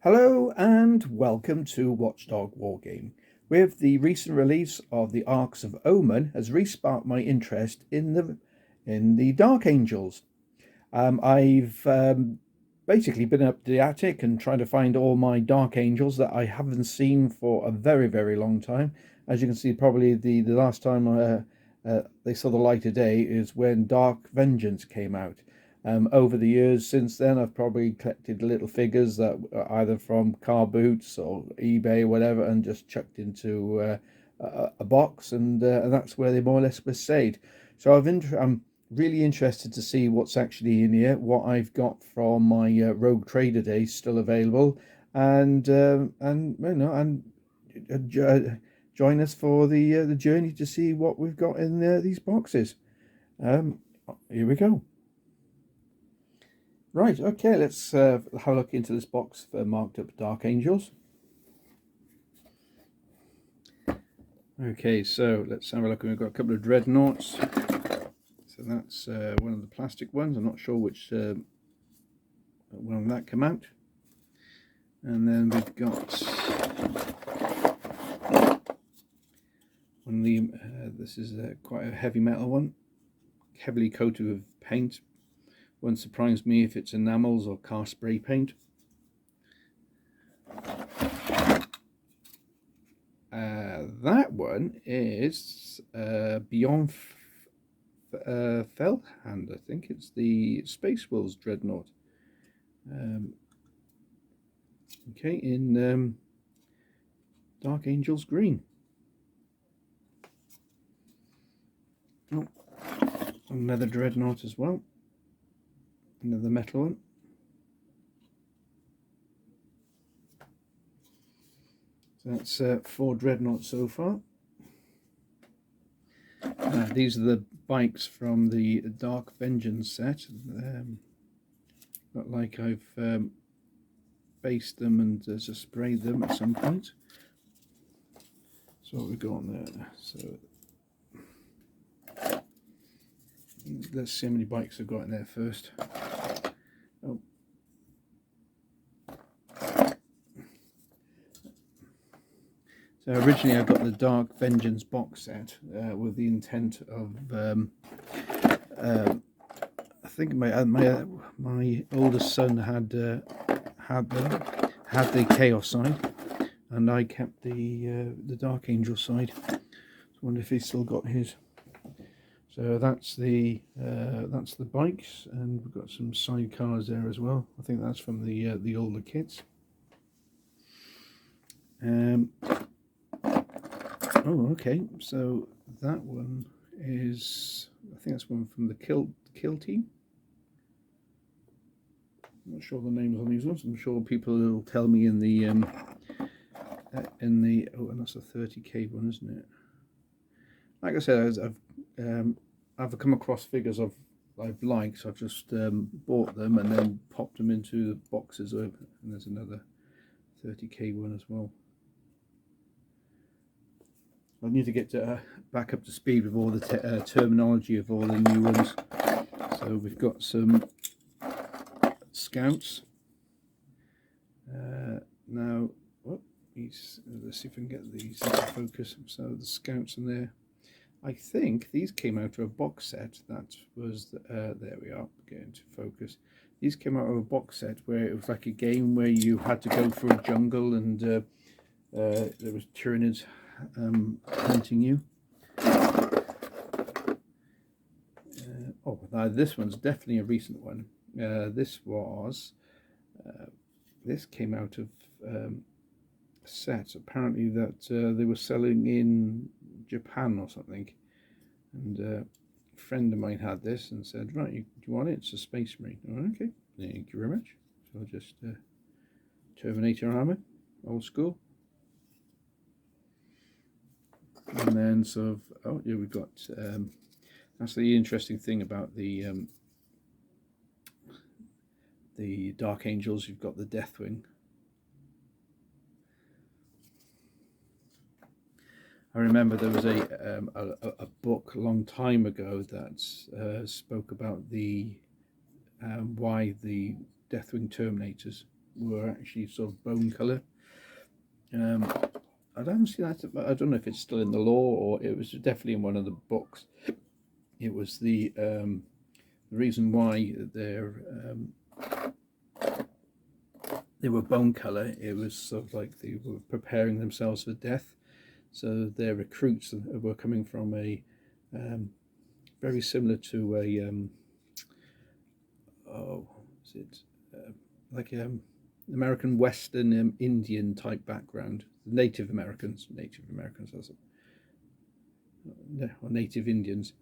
Hello and welcome to Watchdog Wargame. With the recent release of the Arcs of Omen has resparked my interest in the Dark Angels. I've basically been up the attic and trying to find all my Dark Angels that I haven't seen for a very long time. As you can see, probably the last time they saw the light of day is when Dark Vengeance came out. Over the years since then, I've probably collected little figures that are either from car boots or eBay or whatever, and just chucked into a box, and that's where they more or less were stayed. So I'm really interested to see what's actually in here, what I've got from my Rogue Trader days still available, and you know, and join us for the journey to see what we've got in these boxes. Here we go. Right, okay, let's have a look into this box for marked up Dark Angels. Okay, so let's have a look. We've got a couple of Dreadnoughts. So that's one of the plastic ones. I'm not sure which one that came out. And then we've got one of the, this is quite a heavy metal one, heavily coated with paint. Won't surprise me if it's enamels or car spray paint. That one is Beyond Felhand. I think it's the Space Wolves Dreadnought. Okay, in Dark Angels Green. Oh, another Dreadnought as well. Another metal one. So that's 4 Dreadnoughts so far. These are the bikes from the Dark Vengeance set. Not like I've based them and just sprayed them at some point. So what we've got on there. So let's see how many bikes I've got in there first. Oh. So originally I got the Dark Vengeance box set with the intent of I think my oldest son had the Chaos side, and I kept the Dark Angel side. So I wonder if he's still got his. So that's the bikes, and we've got some sidecars there as well. I think that's from the older kits. Oh, okay. So that one is, I think that's one from the Kill team. I'm not sure the names on these ones. I'm sure people will tell me in the oh, and that's a 30k one, isn't it? Like I said, I've come across figures I've liked, so I've just bought them and then popped them into the boxes. And there's another 30k one as well. I need to get back up to speed with all the terminology of all the new ones. So we've got some Scouts. Now, let's see if we can get these into focus. So the Scouts in there. I think these came out of a box set that was, there we are, getting to focus. These came out of a box set where it was like a game where you had to go through a jungle and there was Tyranids hunting you. Oh, now this one's definitely a recent one. This came out of a set apparently that they were selling in Japan or something, and a friend of mine had this and said, right, do you want it? It's a Space Marine. Oh, okay, thank you very much. So just Terminator armor, old school. And then sort of, oh yeah, we've got that's the interesting thing about the Dark Angels. You've got the Deathwing. I remember there was a book a long time ago that spoke about the why the Deathwing Terminators were actually sort of bone colour. I don't see that. I don't know if it's still in the lore or it was definitely in one of the books. It was the reason why they were bone colour. It was sort of like they were preparing themselves for death. So their recruits were coming from a very similar to a like American Western Indian type background. Native Americans, that's it. Or Native Indians.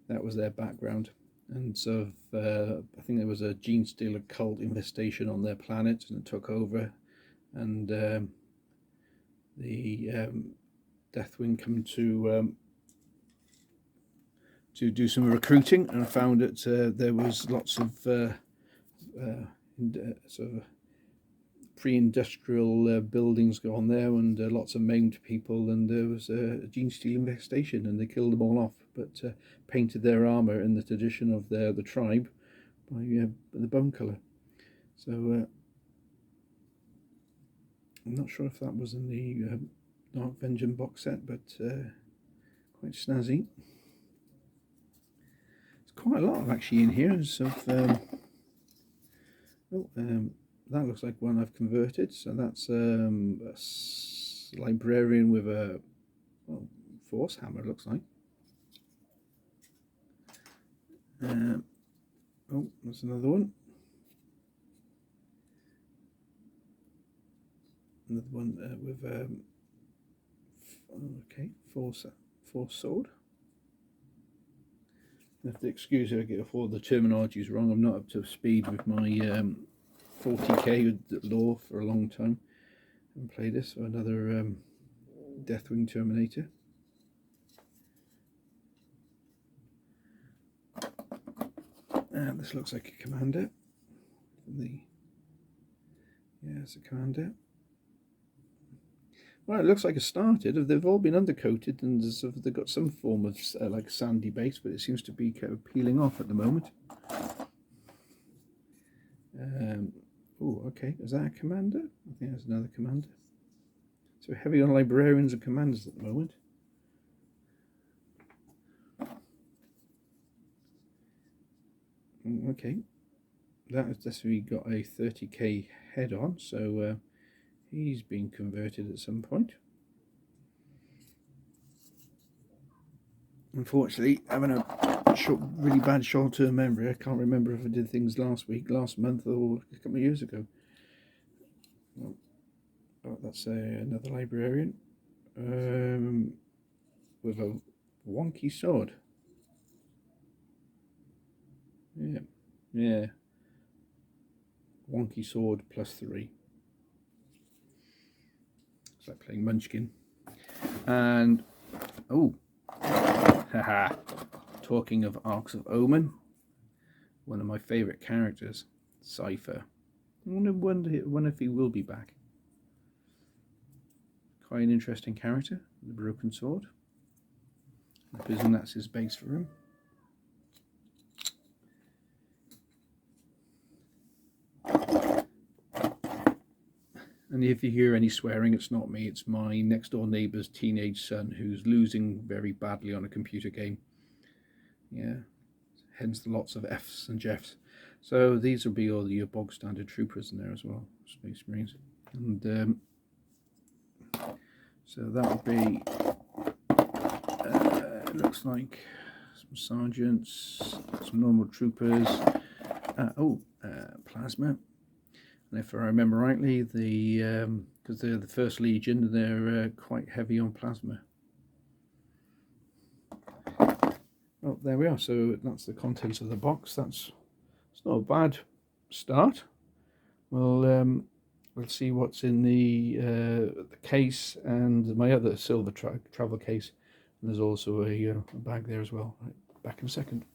That was their background. And so I think there was a gene stealer cult infestation on their planet, and it took over. And the Deathwing come to do some recruiting, and found that there was lots of sort of pre-industrial buildings go on there, and lots of maimed people, and there was a gene steal infestation, and they killed them all off, but painted their armor in the tradition of the tribe by the bone color. So I'm not sure if that was in the Dark Vengeance box set, but quite snazzy. There's quite a lot actually in here. So that looks like one I've converted. So that's a librarian with a force hammer, looks like. Oh, there's another one. Another one with okay, force sword. You have to excuse if all the terminology is wrong. I'm not up to speed with my 40k lore for a long time. I haven't played this. So another Deathwing Terminator. And this looks like a commander. Yeah, it's a commander. Well, it looks like a started. They've all been undercoated, and they've got some form of like sandy base, but it seems to be kind of peeling off at the moment. Oh, okay. Is that a commander? I think that's another commander. So heavy on librarians and commanders at the moment. Okay, that has definitely got a 30k head on, so he's been converted at some point. Unfortunately, having a really bad short-term memory, I can't remember if I did things last month, or a couple of years ago. Oh, that's another librarian with a wonky sword. Yeah. Wonky sword +3. It's like playing Munchkin. And oh, haha! Talking of Arcs of Omen, one of my favourite characters, Cypher. I wonder if he will be back. Quite an interesting character, the broken sword. I presume that's his base for him. And if you hear any swearing, it's not me, it's my next door neighbour's teenage son who's losing very badly on a computer game. Yeah, hence lots of F's and Jeffs. So these will be all your bog standard troopers in there as well, Space Marines. And so that'll be, it looks like some sergeants, some normal troopers, plasma. And if I remember rightly, because they're the First Legion, they're quite heavy on plasma. Well, there we are. So that's the contents of the box. It's not a bad start. We'll see what's in the case and my other silver travel case. And there's also a bag there as well. Right, back in a second.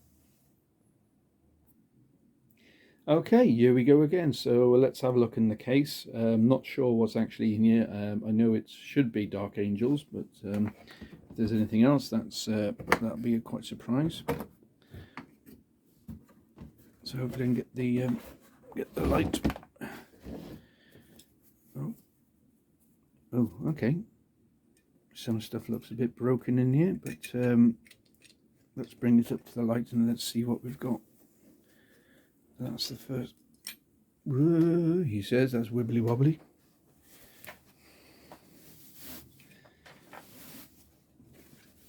Okay, here we go again. So let's have a look in the case. I'm not sure what's actually in here. I know it should be Dark Angels, but if there's anything else, that'll be a quite surprise. So hopefully I can get the light Oh, okay. Some stuff looks a bit broken in here, but let's bring it up to the light and let's see what we've got. That's the first. Whoa, he says that's wibbly wobbly.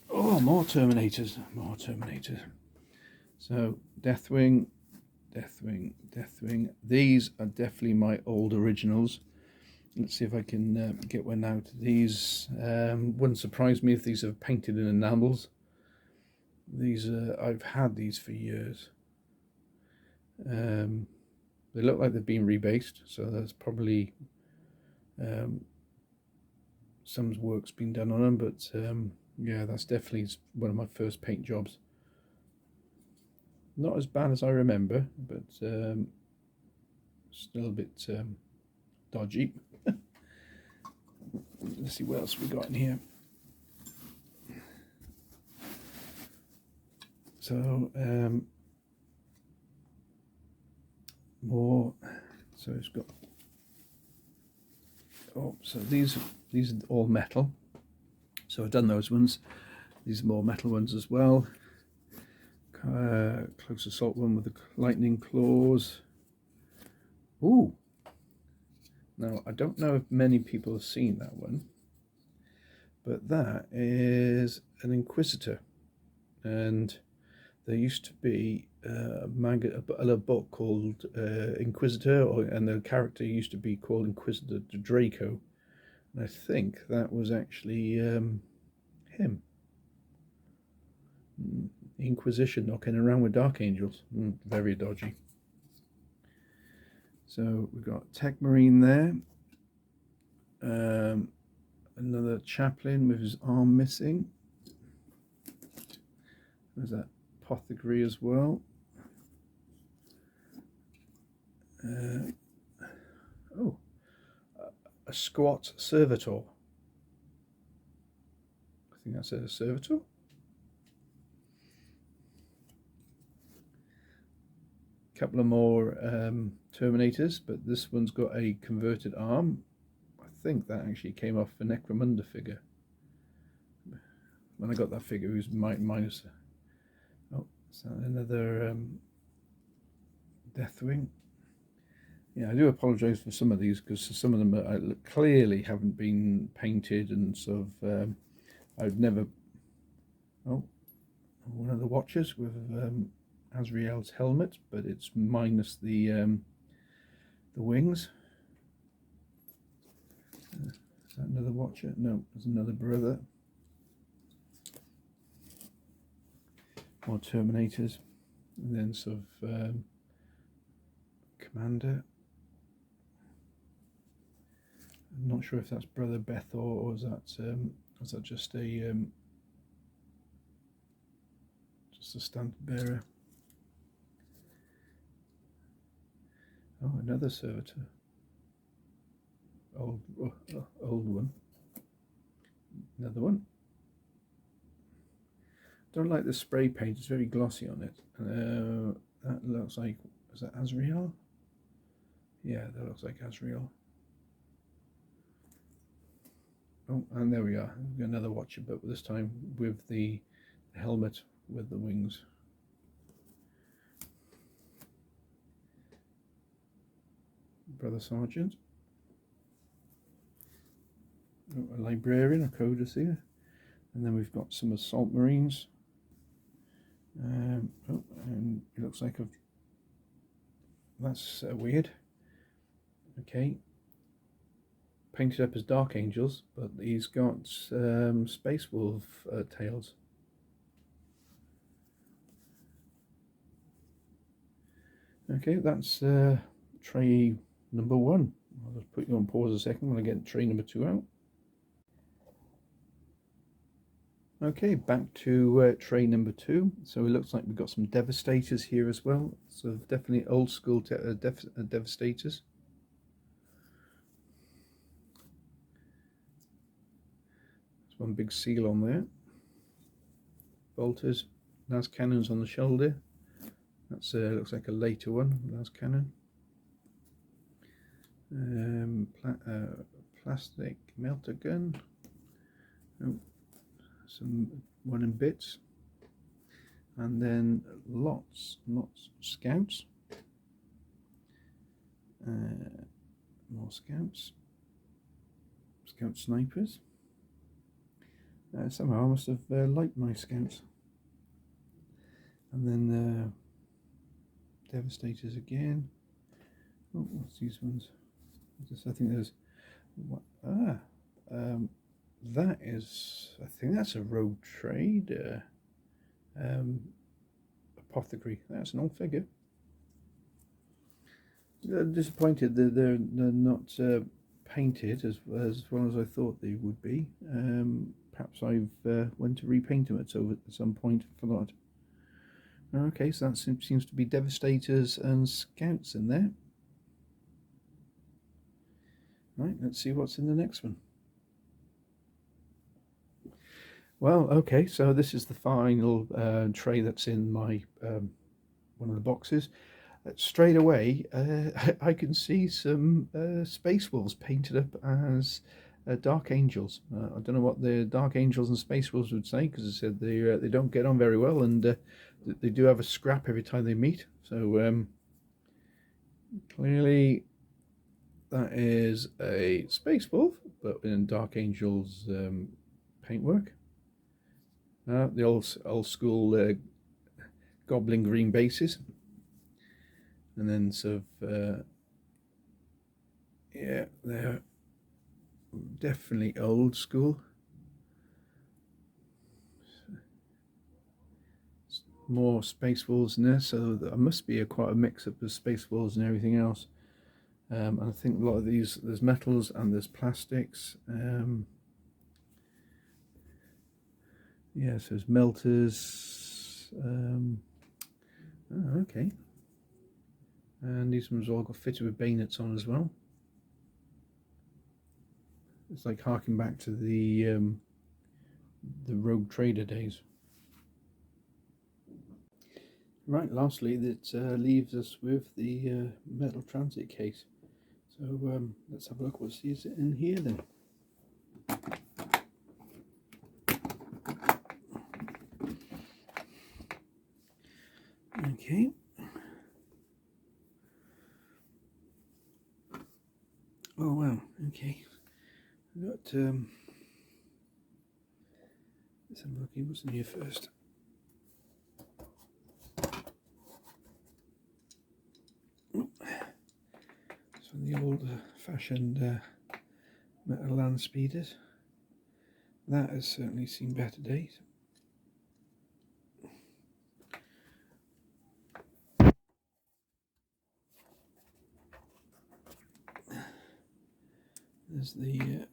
Oh, more Terminators, more Terminators. So Deathwing, Deathwing, Deathwing. These are definitely my old originals. Let's see if I can get one out. These wouldn't surprise me if these are painted in enamels. These I've had these for years. They look like they've been rebased, so that's probably some work's been done on them. But yeah, that's definitely one of my first paint jobs. Not as bad as I remember, but still a bit dodgy. Let's see what else we got in here. So more. So it's got. Oh, so these are all metal. So I've done those ones. These are more metal ones as well. Close assault one with the lightning claws. Ooh. Now I don't know if many people have seen that one, but that is an Inquisitor, and there used to be a book called Inquisitor, and the character used to be called Inquisitor Draco, and I think that was actually him. Inquisition knocking around with Dark Angels. Very dodgy. So we've got Tech Marine there. Another chaplain with his arm missing. There's that apothecary as well. Oh, a squat servitor. I think that's a servitor. Couple of more Terminators, but this one's got a converted arm. I think that actually came off a Necromunda figure. When I got that figure, it was minus. Oh, so another Deathwing. Yeah, I do apologise for some of these because some of them clearly haven't been painted, and sort of I've never. Oh, one of the Watchers with Azrael's helmet, but it's minus the wings. Is that another Watcher? No, there's another brother. More Terminators, and then sort of Commander. I'm not sure if that's Brother Bethor or is that just a standard bearer. Oh, another servitor. Old one. Another one. Don't like the spray paint. It's very glossy on it. That looks like, is that Azrael? Yeah, that looks like Azrael. Oh, and there we are. We've got another Watcher, but this time with the helmet with the wings. Brother Sergeant. Oh, a librarian, a codicil. And then we've got some assault marines. Oh, and it looks like that's weird. Okay. Painted up as Dark Angels, but he's got Space Wolf tails. Okay, that's tray number 1. I'll just put you on pause a second when I get tray number 2 out. Okay, back to tray number 2. So it looks like we've got some Devastators here as well. So definitely old school Devastators. There's one big seal on there. Bolters, las cannons on the shoulder. That's looks like a later one, las cannon. plastic melter gun. Oh, some one in bits. And then lots of scouts. More scouts. Scout snipers. Somehow I must have liked my scouts. And then Devastators again. Oh, what's these ones? I think there's that is, I think that's a rogue trade. Apothecary. That's an old figure. Disappointed that they're not painted as well as I thought they would be. Perhaps I've went to repaint them at some point and forgot. Okay, so that seems to be Devastators and Scouts in there. Right, let's see what's in the next one. Well, okay, so this is the final tray that's in my one of the boxes. Straight away, I can see some Space Wolves painted up as Dark Angels. I don't know what the Dark Angels and Space Wolves would say, because I said they don't get on very well, and they do have a scrap every time they meet. So clearly that is a Space Wolf, but in Dark Angels paintwork. The old school Goblin green bases. And then sort of, yeah, they're definitely old school. More Space Wolves in there, so there must be quite a mix-up of Space Wolves and everything else. And I think a lot of these, there's metals and there's plastics. Yeah, so there's melters. Oh, okay. And these ones all got fitted with bayonets on as well. It's like harking back to the Rogue Trader days. Right, lastly, that leaves us with the metal transit case. So let's have a look. What's in here then? Okay. Oh wow. Okay. We've got. Let's have a look. What's in here first? So the old-fashioned metal land speeders. That has certainly seen better days. There's the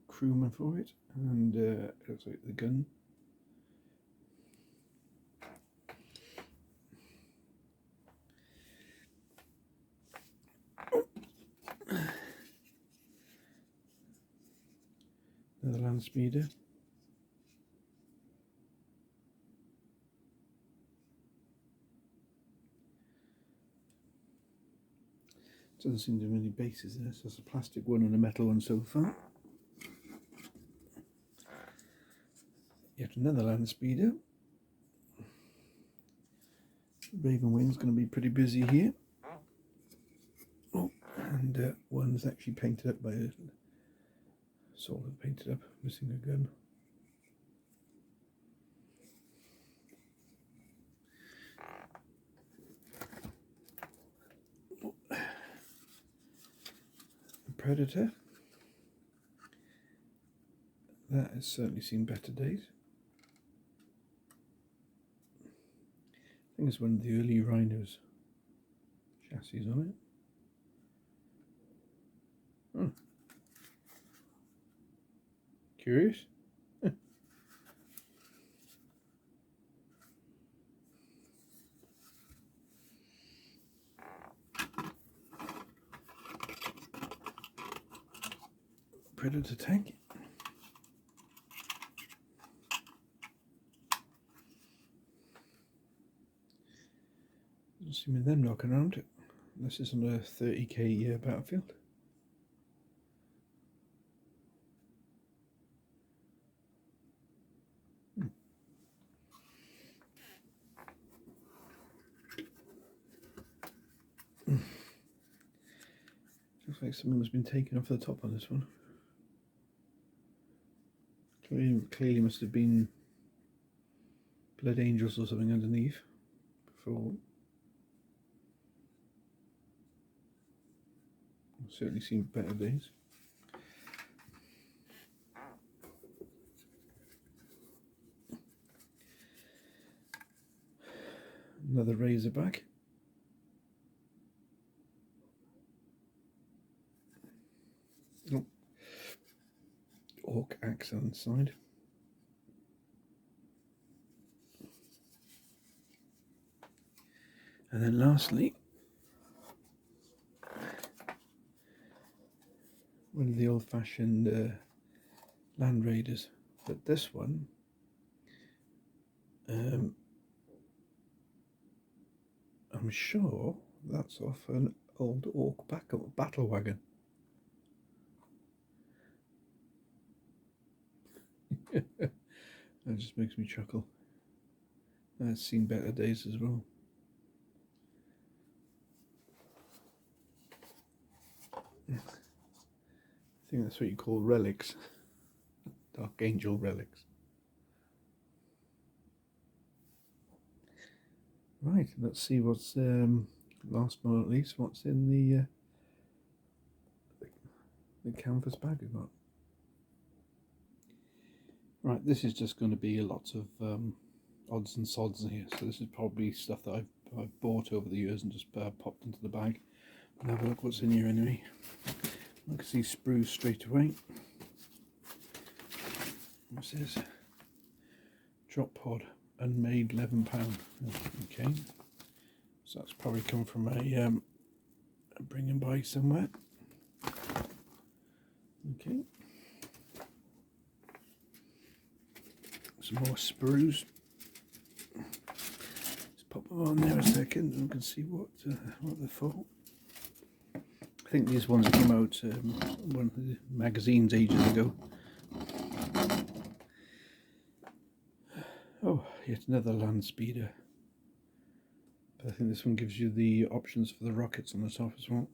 crewman for it, and it looks like the gun. Another land speeder. Doesn't seem to have any bases there, so it's a plastic one and a metal one so far. Yet another land speeder. Raven Wing's going to be pretty busy here. Oh, and one's actually painted up by a sort of painted up, missing a gun. Predator. That has certainly seen better days. I think it's one of the early Rhinos chassis on it. Hmm. Curious. Predator tank. Doesn't seem them knocking around. This is on a 30k battlefield. Looks like something has been taken off the top on this one. Clearly must have been blood angels or something underneath before. I've certainly seen better days. Another razorback. Oh. Orc axe on the side. And then lastly, one of the old-fashioned land raiders. But this one, I'm sure that's off an old orc battle wagon. That just makes me chuckle. I've seen better days as well. I think that's what you call relics. Dark Angel relics. Right, let's see what's, last but not least, what's in the canvas bag we've got. Right, this is just going to be lots of odds and sods in here. So this is probably stuff that I've bought over the years and just popped into the bag. And have a look what's in here anyway. I can see sprues straight away. What's this? Drop pod, unmade £11. Okay, so that's probably come from a bring and buy somewhere. Okay. Some more sprues. Let's pop them on there a second and we can see what they're for. I think these ones came out one of the magazines ages ago. Oh, yet another land speeder. But I think this one gives you the options for the rockets on the top as well.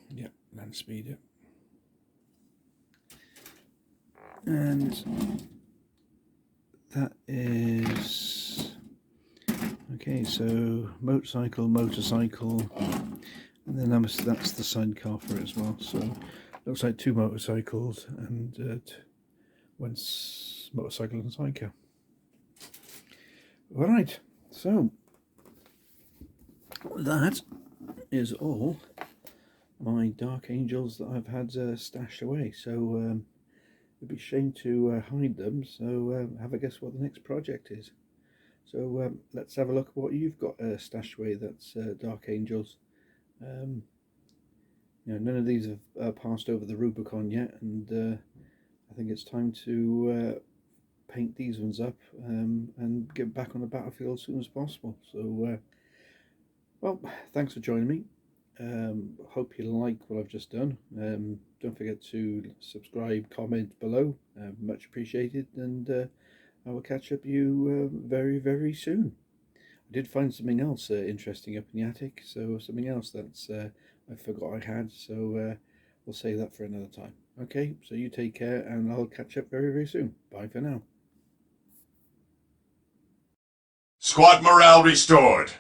Yeah, land speeder. And that is okay. So motorcycle, and then that's the sidecar for it as well. So looks like 2 motorcycles and 1 motorcycle and sidecar. All right. So that is all my Dark Angels that I've had stashed away. So. It'd be a shame to hide them, so have a guess what the next project is. So let's have a look at what you've got stashed away that's Dark Angels. You know, none of these have passed over the Rubicon yet, and I think it's time to paint these ones up and get back on the battlefield as soon as possible. So, well, thanks for joining me. Hope you like what I've just done. Don't forget to subscribe, comment below, much appreciated, and I will catch up with you very, very soon. I did find something else interesting up in the attic, so something else that's I forgot I had, so we'll save that for another time. Okay, so you take care, and I'll catch up very, very soon. Bye for now. Squad morale restored.